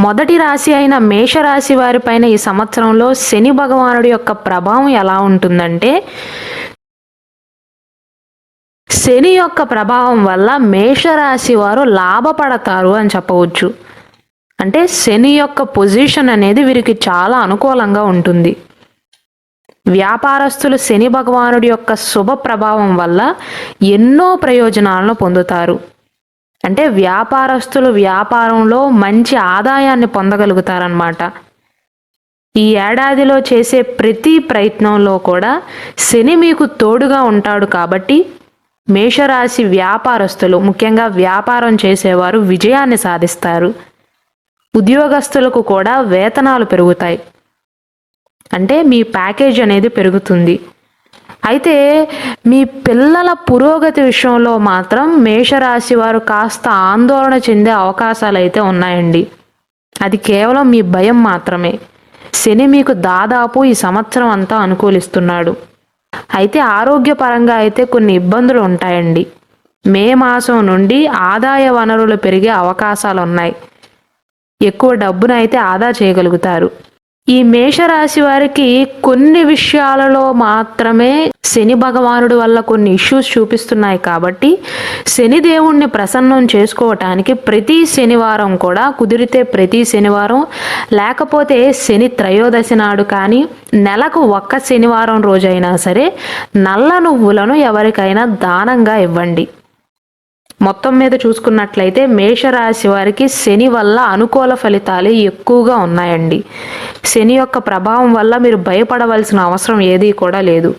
మొదటి రాశి అయిన మేషరాశి వారిపైన ఈ సంవత్సరంలో శని భగవానుడి యొక్క ప్రభావం ఎలా ఉంటుందంటే, శని యొక్క ప్రభావం వల్ల మేషరాశి వారు లాభపడతారు అని చెప్పవచ్చు. అంటే శని యొక్క పొజిషన్ అనేది వీరికి చాలా అనుకూలంగా ఉంటుంది. వ్యాపారస్తులు శని భగవానుడి యొక్క శుభ ప్రభావం వల్ల ఎన్నో ప్రయోజనాలను పొందుతారు. అంటే వ్యాపారస్తులు వ్యాపారంలో మంచి ఆదాయాన్ని పొందగలుగుతారన్నమాట. ఈ ఏడాదిలో చేసే ప్రతి ప్రయత్నంలో కూడా శని మీకు తోడుగా ఉంటాడు కాబట్టి మేషరాశి వ్యాపారస్తులు, ముఖ్యంగా వ్యాపారం చేసేవారు విజయాన్ని సాధిస్తారు. ఉద్యోగస్తులకు కూడా వేతనాలు పెరుగుతాయి. అంటే మీ ప్యాకేజ్ అనేది పెరుగుతుంది. అయితే మీ పిల్లల పురోగతి విషయంలో మాత్రం మేషరాశి వారు కాస్త ఆందోళన చెందే అవకాశాలు అయితే ఉన్నాయండి. అది కేవలం మీ భయం మాత్రమే. శని మీకు దాదాపు ఈ సంవత్సరం అంతా అనుకూలిస్తున్నాడు. అయితే ఆరోగ్యపరంగా అయితే కొన్ని ఇబ్బందులు ఉంటాయండి. మే మాసం నుండి ఆదాయ వనరులు పెరిగే అవకాశాలు ఉన్నాయి. ఎక్కువ డబ్బునైతే ఆదా చేయగలుగుతారు. ఈ మేషరాశి వారికి కొన్ని విషయాలలో మాత్రమే శని భగవానుడి వల్ల కొన్ని ఇష్యూస్ చూపిస్తున్నాయి కాబట్టి శని దేవుణ్ణి ప్రసన్నం చేసుకోవటానికి ప్రతి శనివారం కూడా, కుదిరితే ప్రతి శనివారం, లేకపోతే శని త్రయోదశి నాడు కానీ, నెలకు ఒక్క శనివారం రోజైనా సరే నల్ల నువ్వులను ఎవరికైనా దానంగా ఇవ్వండి. మొత్తం మీద చూసుకున్నట్లయితే మేషరాశి వారికి శని వల్ల అనుకూల ఫలితాలు ఎక్కువగా ఉన్నాయండి. శని యొక్క ప్రభావం వల్ల మీరు భయపడవలసిన అవసరం ఏదీ కూడా లేదు.